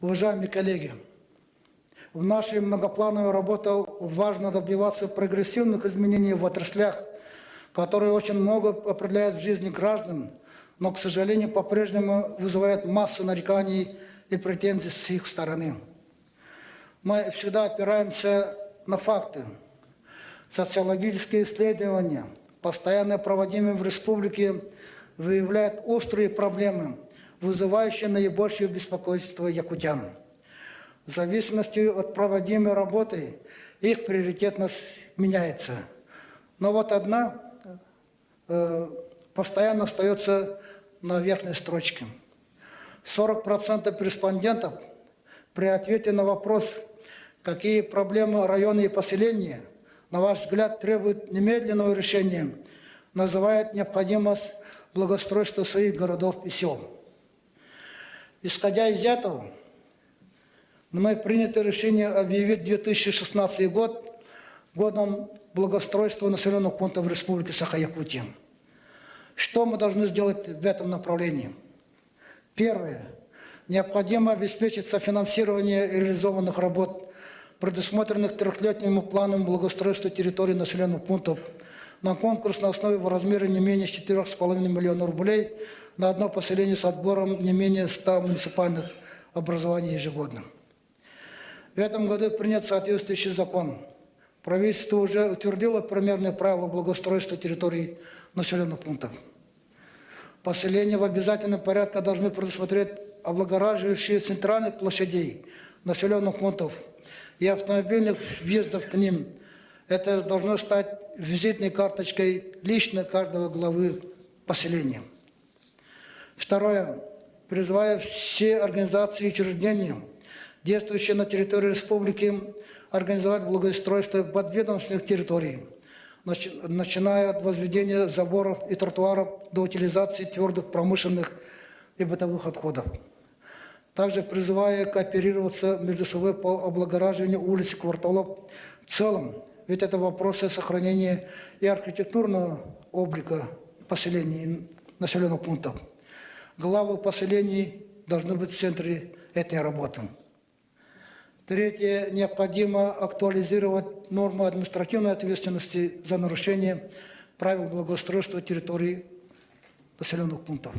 Уважаемые коллеги, в нашей многоплановой работе важно добиваться прогрессивных изменений в отраслях, которые очень много определяют в жизни граждан, но, к сожалению, по-прежнему вызывают массу нареканий и претензий с их стороны. Мы всегда опираемся на факты. Социологические исследования, постоянно проводимые в республике, выявляют острые проблемы, вызывающие наибольшее беспокойство якутян. В зависимости от проводимой работы их приоритетность меняется. Но вот одна постоянно остается на верхней строчке. 40% респондентов при ответе на вопрос, какие проблемы района и поселения, на ваш взгляд, требуют немедленного решения, называют необходимость благоустройства своих городов и сел. Исходя из этого, мной принято решение объявить 2016 год годом благоустройства населенных пунктов Республики Саха-Якутия. Что мы должны сделать в этом направлении? Первое. Необходимо обеспечить софинансирование реализованных работ, предусмотренных трехлетним планом благоустройства территории населенных пунктов на конкурсной основе в размере не менее 4,5 миллиона рублей на одно поселение с отбором не менее 100 муниципальных образований ежегодно. В этом году принят соответствующий закон. Правительство уже утвердило примерные правила благоустройства территорий населенных пунктов. Поселения в обязательном порядке должны предусмотреть облагораживающие центральных площадей населенных пунктов и автомобильных въездов к ним. Это должно стать визитной карточкой лично каждого главы поселения. Второе. Призываю все организации и учреждения, действующие на территории республики, организовать благоустройство подведомственных территорий, начиная от возведения заборов и тротуаров до утилизации твердых промышленных и бытовых отходов. Также призываю кооперироваться между собой по облагораживанию улиц и кварталов в целом, ведь это вопросы сохранения и архитектурного облика поселений и населенных пунктов. Главы поселений должны быть в центре этой работы. Третье. Необходимо актуализировать нормы административной ответственности за нарушение правил благоустройства территорий населенных пунктов.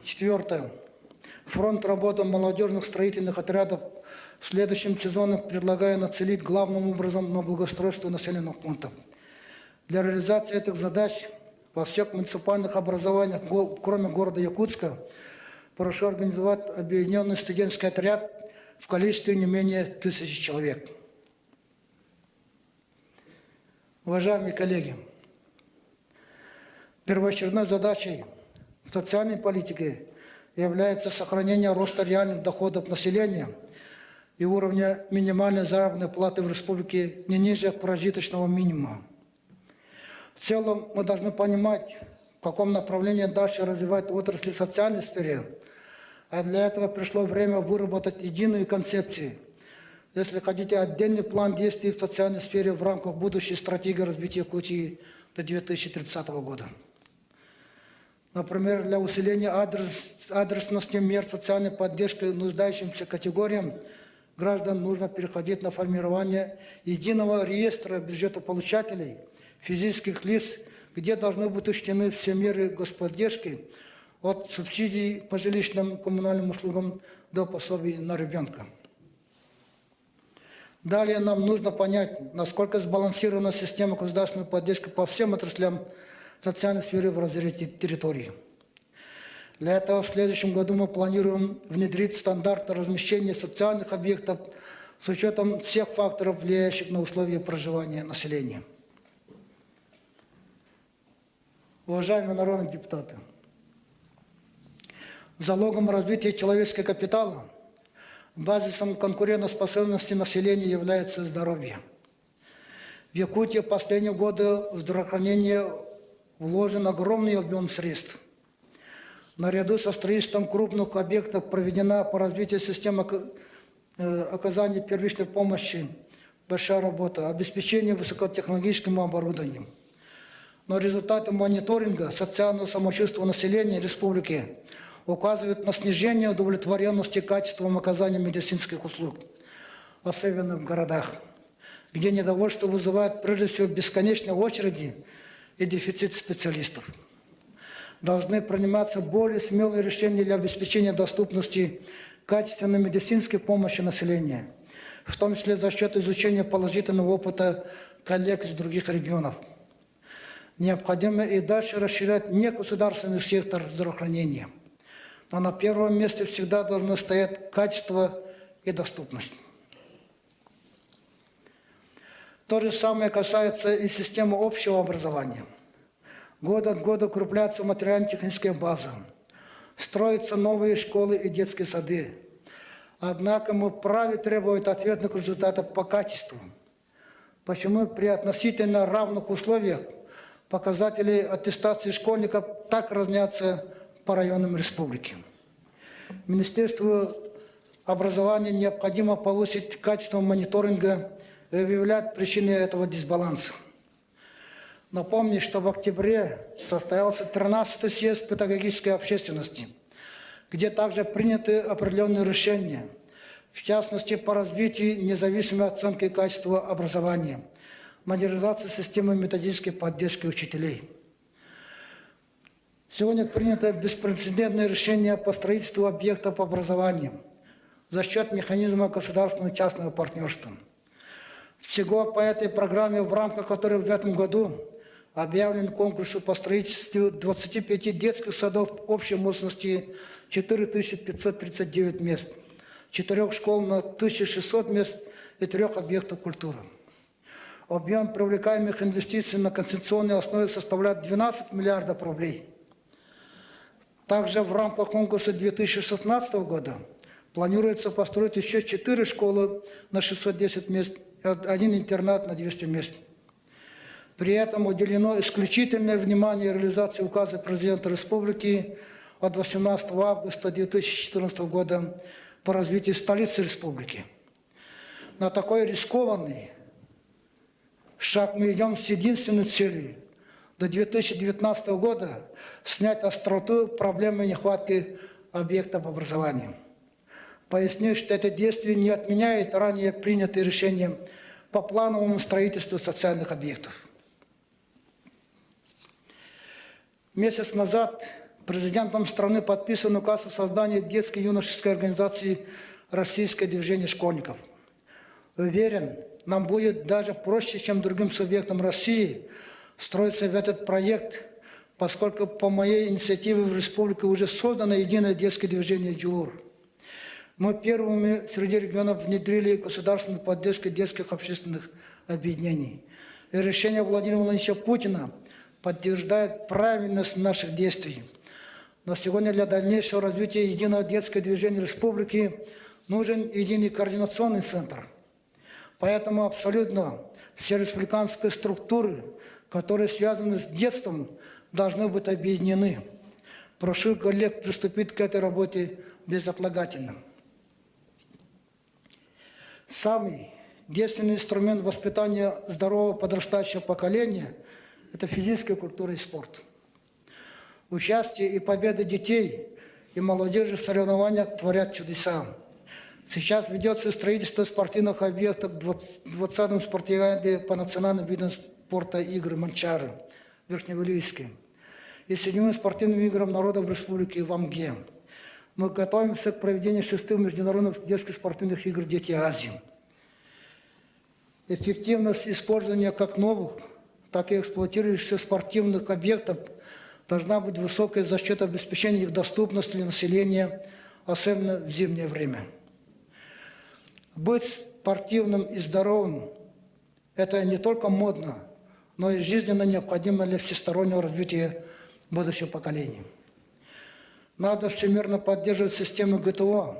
Четвертое. Фронт работы молодежных строительных отрядов в следующем сезоне предлагаю нацелить главным образом на благоустройство населенных пунктов. Для реализации этих задач во всех муниципальных образованиях, кроме города Якутска, прошу организовать объединенный студенческий отряд в количестве не менее 1000 человек. Уважаемые коллеги, первоочередной задачей социальной политики является сохранение роста реальных доходов населения и уровня минимальной заработной платы в республике не ниже прожиточного минимума. В целом мы должны понимать, в каком направлении дальше развивать отрасли социальной сферы, а для этого пришло время выработать единую концепцию, если хотите, отдельный план действий в социальной сфере в рамках будущей стратегии развития Якутии до 2030 года. Например, для усиления адресности мер социальной поддержки нуждающимся категориям граждан нужно переходить на формирование единого реестра бюджетополучателей, физических лиц, где должны быть учтены все меры господдержки, от субсидий по жилищным коммунальным услугам до пособий на ребенка. Далее нам нужно понять, насколько сбалансирована система государственной поддержки по всем отраслям социальной сферы в разрезе территории. Для этого в следующем году мы планируем внедрить стандарты размещения социальных объектов с учетом всех факторов, влияющих на условия проживания населения. Уважаемые народные депутаты, залогом развития человеческого капитала, базисом конкурентоспособности населения является здоровье. В Якутии в последние годы в здравоохранение вложен огромный объем средств. Наряду со строительством крупных объектов проведена по развитию системы оказания первичной помощи большая работа, обеспечение высокотехнологическим оборудованием. Но результаты мониторинга социального самочувствия населения республики указывают на снижение удовлетворенности качеством оказания медицинских услуг, особенно в городах, где недовольство вызывает прежде всего бесконечные очереди и дефицит специалистов. Должны приниматься более смелые решения для обеспечения доступности качественной медицинской помощи населению, в том числе за счет изучения положительного опыта коллег из других регионов. Необходимо и дальше расширять негосударственный сектор здравоохранения. Но на первом месте всегда должно стоять качество и доступность. То же самое касается и системы общего образования. Год от года укрепляется материально-техническая база, строятся новые школы и детские сады. Однако мы вправе требовать ответных результатов по качеству. Почему при относительно равных условиях показатели аттестации школьников так разнятся по районам республики? Министерству образования необходимо повысить качество мониторинга и выявлять причины этого дисбаланса. Напомню, что в октябре состоялся 13-й съезд педагогической общественности, где также приняты определенные решения, в частности, по развитию независимой оценки качества образования, модернизации системы методической поддержки учителей. Сегодня принято беспрецедентное решение по строительству объектов образования за счет механизма государственного и частного партнерства. Всего по этой программе, в рамках которой в этом году объявлен конкурс по строительству 25 детских садов общей мощности 4539 мест, 4 школ на 1600 мест и 3 объектов культуры. Объем привлекаемых инвестиций на концессионной основе составляет 12 миллиардов рублей. Также в рамках конкурса 2016 года планируется построить еще 4 школы на 610 мест и 1 интернат на 200 мест. При этом уделено исключительное внимание реализации указа президента республики от 18 августа 2014 года по развитию столицы республики. На такой рискованный шаг мы идем с единственной целью – до 2019 года снять остроту проблемы нехватки объектов образования. Поясню, что это действие не отменяет ранее принятые решения по плановому строительству социальных объектов. Месяц назад президентом страны подписан указ о создании детской юношеской организации «Российское движение школьников». Уверен, нам будет даже проще, чем другим субъектам России, строиться в этот проект, поскольку по моей инициативе в республике уже создано единое детское движение «Джулур». Мы первыми среди регионов внедрили государственную поддержку детских общественных объединений. И решение Владимира Владимировича Путина подтверждает правильность наших действий. Но сегодня для дальнейшего развития единого детского движения республики нужен единый координационный центр. Поэтому абсолютно все республиканские структуры, которые связаны с детством, должны быть объединены. Прошу коллег приступить к этой работе безотлагательно. Самый действенный инструмент воспитания здорового подрастающего поколения – это физическая культура и спорт. Участие и победа детей и молодежи в соревнованиях творят чудеса. Сейчас ведется строительство спортивных объектов в 20-м спартакиаде по национальным видам спорта игры «Манчары» в Верхневилюйске и 7-м спортивным играм народов Республики в Амге. Мы готовимся к проведению 6-х международных детских спортивных игр «Дети Азии». Эффективность использования как новых, так и эксплуатирующихся спортивных объектов должна быть высокой за счет обеспечения их доступности для населения, особенно в зимнее время. Быть спортивным и здоровым – это не только модно, но и жизненно необходимо для всестороннего развития будущего поколения. Надо всемирно поддерживать систему ГТО,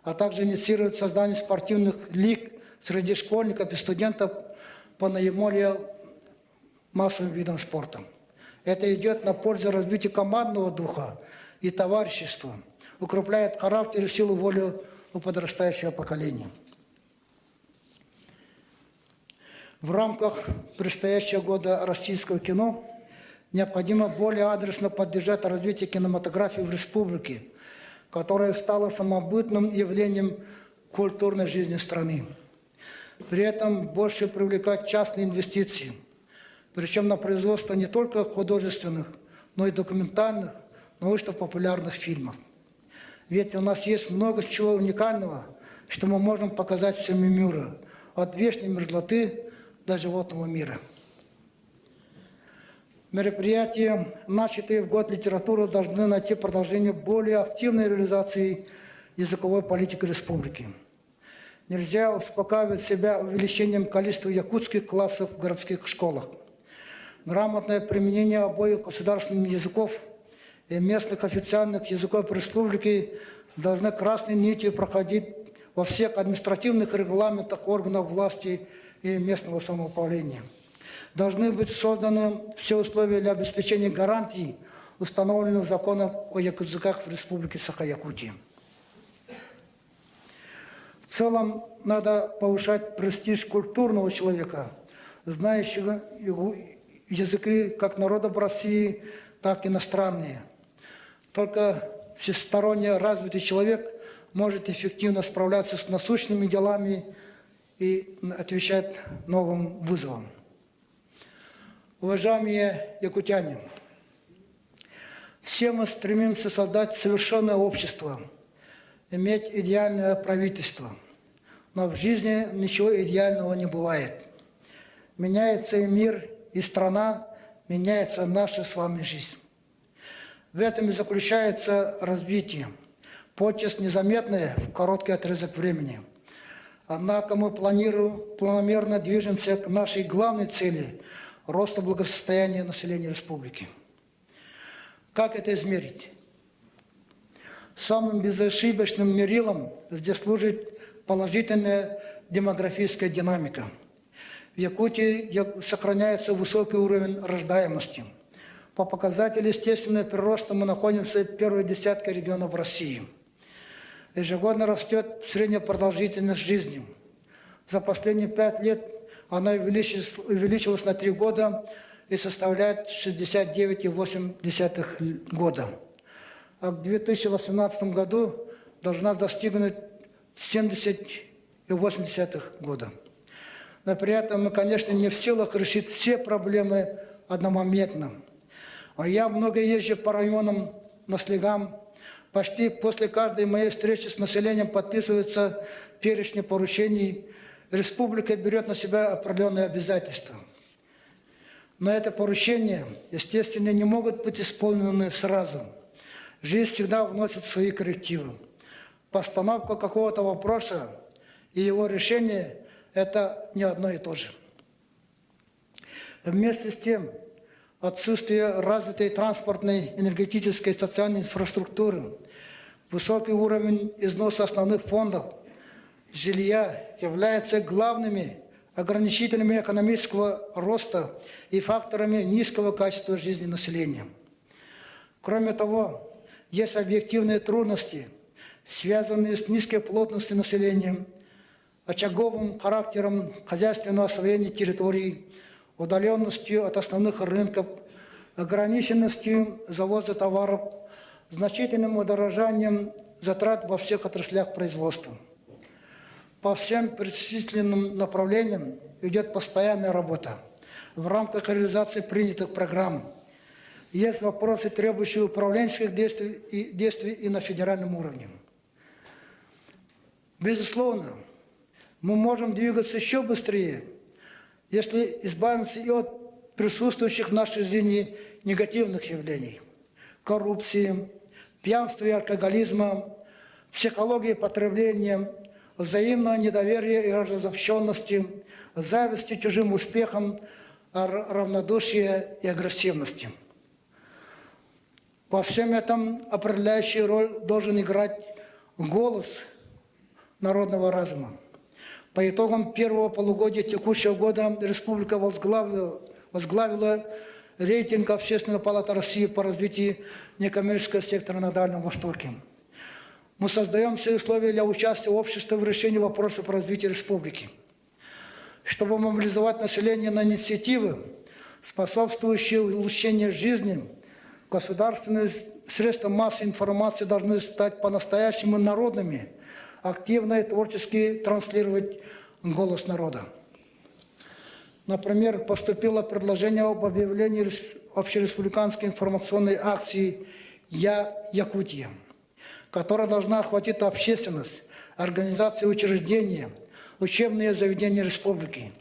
а также инициировать создание спортивных лиг среди школьников и студентов по наиболее массовым видам спорта. Это идет на пользу развитию командного духа и товарищества, укрепляет характер и силу воли у подрастающего поколения. В рамках предстоящего года российского кино необходимо более адресно поддержать развитие кинематографии в республике, которая стала самобытным явлением культурной жизни страны. При этом больше привлекать частные инвестиции, причем на производство не только художественных, но и документальных, научно-популярных фильмов. Ведь у нас есть много чего уникального, что мы можем показать всему миру, от вечной мерзлоты до животного мира. Мероприятия, начатые в год литературы, должны найти продолжение более активной реализации языковой политики республики. Нельзя успокаивать себя увеличением количества якутских классов в городских школах. Грамотное применение обоих государственных языков и местных официальных языков республики должны красной нитью проходить во всех административных регламентах органов власти и местного самоуправления. Должны быть созданы все условия для обеспечения гарантий, установленных законом о языках в Республике Саха-Якутия. В целом, надо повышать престиж культурного человека, знающего языки как народов России, так и иностранные. Только всесторонне развитый человек может эффективно справляться с насущными делами и отвечать новым вызовам. Уважаемые якутяне, все мы стремимся создать совершенное общество, иметь идеальное правительство. Но в жизни ничего идеального не бывает. Меняется и мир, и страна, меняется наша с вами жизнь. В этом и заключается развитие, подчас незаметное в короткий отрезок времени. Однако мы планомерно движемся к нашей главной цели – роста благосостояния населения республики. Как это измерить? Самым безошибочным мерилом здесь служит положительная демографическая динамика. В Якутии сохраняется высокий уровень рождаемости. По показателю естественного прироста мы находимся в первой десятке регионов России. Ежегодно растет средняя продолжительность жизни. За последние 5 лет она увеличилась на 3 года и составляет 69,8 года. А к 2018 году должна достигнуть 70,8 года. Но при этом мы, конечно, не в силах решить все проблемы одномоментно. А я много езжу по районам, на слегам. Почти после каждой моей встречи с населением подписываются перечни поручений. Республика берет на себя определенные обязательства. Но это поручения, естественно, не могут быть исполнены сразу. Жизнь всегда вносит свои коррективы. Постановка какого-то вопроса и его решение – это не одно и то же. Вместе с тем, отсутствие развитой транспортной, энергетической и социальной инфраструктуры, высокий уровень износа основных фондов жилья являются главными ограничителями экономического роста и факторами низкого качества жизни населения. Кроме того, есть объективные трудности, связанные с низкой плотностью населения, очаговым характером хозяйственного освоения территорий, удаленностью от основных рынков, ограниченностью завоза товаров, значительным удорожанием затрат во всех отраслях производства. По всем перечисленным направлениям идет постоянная работа в рамках реализации принятых программ. Есть вопросы, требующие управленческих действий и на федеральном уровне. Безусловно, мы можем двигаться еще быстрее, если избавимся и от присутствующих в нашей жизни негативных явлений – коррупции, пьянства и алкоголизма, психологии потребления, взаимного недоверия и разобщенности, зависти чужим успехам, равнодушия и агрессивности. Во всем этом определяющую роль должен играть голос народного разума. По итогам первого полугодия текущего года республика возглавила рейтинг Общественной палаты России по развитию некоммерческого сектора на Дальнем Востоке. Мы создаем все условия для участия общества в решении вопросов развития республики. Чтобы мобилизовать население на инициативы, способствующие улучшению жизни, государственные средства массовой информации должны стать по-настоящему народными, активно и творчески транслировать голос народа. Например, поступило предложение об объявлении общереспубликанской информационной акции «Я Якутия», которая должна охватить общественность, организации учреждения, учебные заведения республики.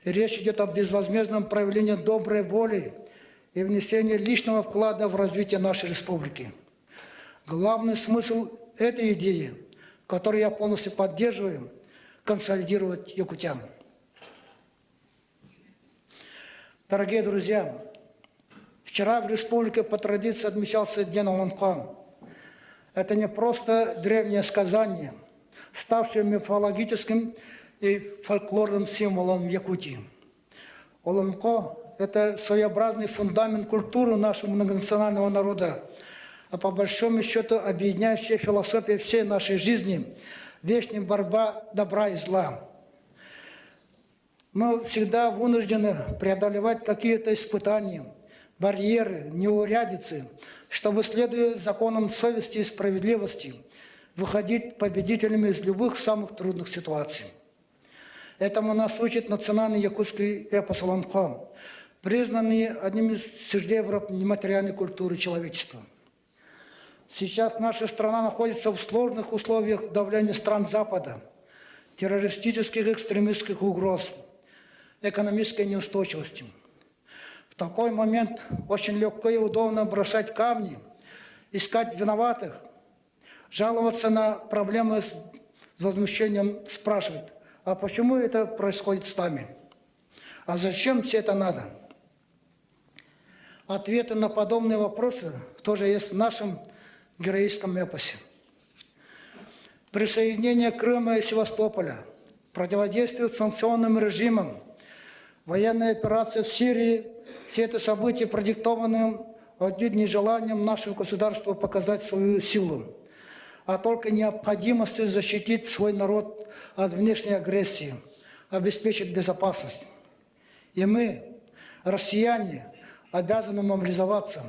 И речь идет о безвозмездном проявлении доброй воли и внесении личного вклада в развитие нашей республики. Главный смысл этой идеи, которую я полностью поддерживаю, консолидировать якутян. Дорогие друзья, вчера в республике по традиции отмечался День Олонко. Это не просто древнее сказание, ставшее мифологическим и фольклорным символом Якутии. Олонко – это своеобразный фундамент культуры нашего многонационального народа, а по большому счету объединяющая философия всей нашей жизни – вечная борьба добра и зла. Мы всегда вынуждены преодолевать какие-то испытания, барьеры, неурядицы, чтобы, следуя законам совести и справедливости, выходить победителями из любых самых трудных ситуаций. Этому нас учит национальный якутский эпос Олонко, признанный одним из шедевров нематериальной культуры человечества. Сейчас наша страна находится в сложных условиях давления стран Запада, террористических и экстремистских угроз, экономической неустойчивости. В такой момент очень легко и удобно бросать камни, искать виноватых, жаловаться на проблемы с возмущением, спрашивать, а почему это происходит с нами? А зачем все это надо? Ответы на подобные вопросы тоже есть в нашем героическом эпосе. Присоединение Крыма и Севастополя, противодействие санкционным режимам, военная операция в Сирии – все это события продиктованы отнюдь не желанием нашего государства показать свою силу, а только необходимостью защитить свой народ от внешней агрессии, обеспечить безопасность. И мы, россияне, обязаны мобилизоваться,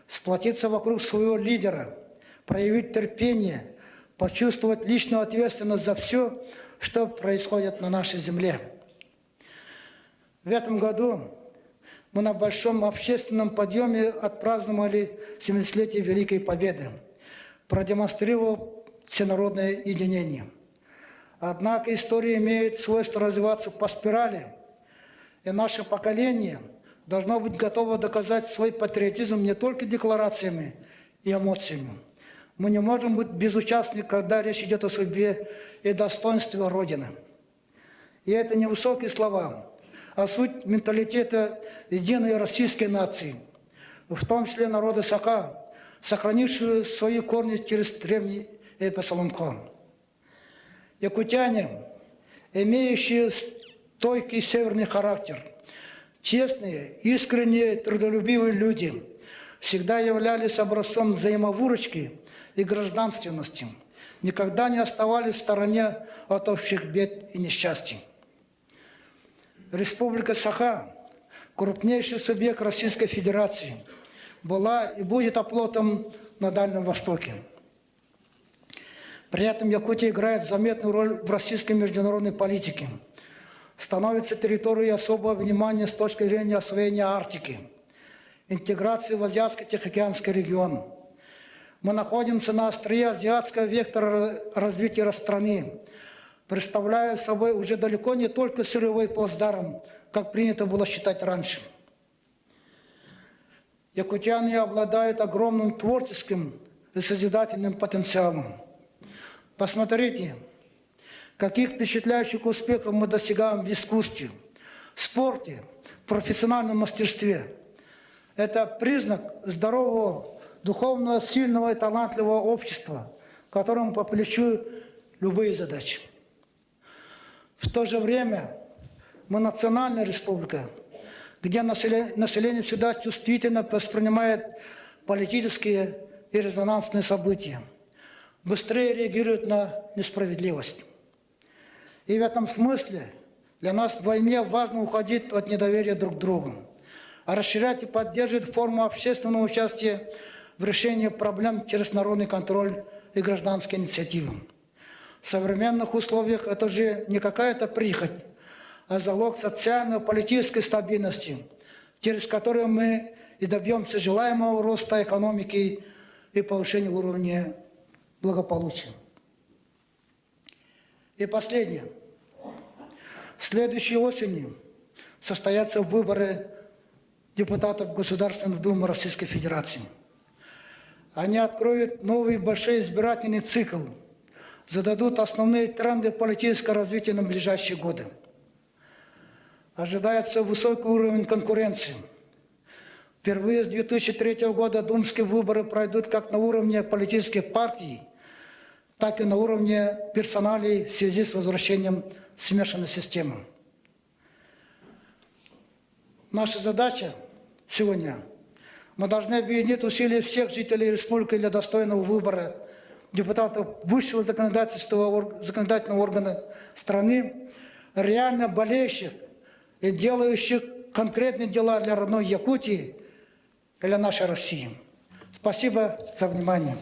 сплотиться вокруг своего лидера, проявить терпение, почувствовать личную ответственность за все, что происходит на нашей земле. В этом году мы на большом общественном подъеме отпраздновали 70-летие Великой Победы, продемонстрировав всенародное единение. Однако история имеет свойство развиваться по спирали, и наше поколение должно быть готово доказать свой патриотизм не только декларациями и эмоциями. Мы не можем быть безучастны, когда речь идет о судьбе и достоинстве Родины. И это не высокие слова, а суть менталитета единой российской нации, в том числе народа Саха, сохранившего свои корни через древний эпос Олонко. Якутяне, имеющие стойкий северный характер, честные, искренние, трудолюбивые люди, всегда являлись образцом взаимовыручки и гражданственности, никогда не оставались в стороне от общих бед и несчастий. Республика Саха, крупнейший субъект Российской Федерации, была и будет оплотом на Дальнем Востоке. При этом Якутия играет заметную роль в российской международной политике, становится территорией особого внимания с точки зрения освоения Арктики, интеграции в Азиатско-Тихоокеанский регион. Мы находимся на острие азиатского вектора развития страны, представляя собой уже далеко не только сырьевой плацдарм, как принято было считать раньше. Якутяне обладают огромным творческим и созидательным потенциалом. Посмотрите, каких впечатляющих успехов мы достигаем в искусстве, в спорте, в профессиональном мастерстве. Это признак здорового, духовно сильного и талантливого общества, которому по плечу любые задачи. В то же время мы национальная республика, где население всегда чувствительно воспринимает политические и резонансные события, быстрее реагирует на несправедливость. И в этом смысле для нас вдвойне важно уходить от недоверия друг к другу, а расширять и поддерживать форму общественного участия в решении проблем через народный контроль и гражданские инициативы. В современных условиях это уже не какая-то прихоть, а залог социально-политической стабильности, через которую мы и добьемся желаемого роста экономики и повышения уровня благополучия. И последнее. Следующей осенью состоятся выборы депутатов Государственной Думы Российской Федерации. Они откроют новый большой избирательный цикл, зададут основные тренды политического развития на ближайшие годы. Ожидается высокий уровень конкуренции. Впервые с 2003 года думские выборы пройдут как на уровне политических партий, так и на уровне персоналей в связи с возвращением смешанной системы. Наша задача сегодня – мы должны объединить усилия всех жителей республики для достойного выбора депутатов высшего законодательного органа страны, реально болеющих и делающих конкретные дела для родной Якутии и для нашей России. Спасибо за внимание.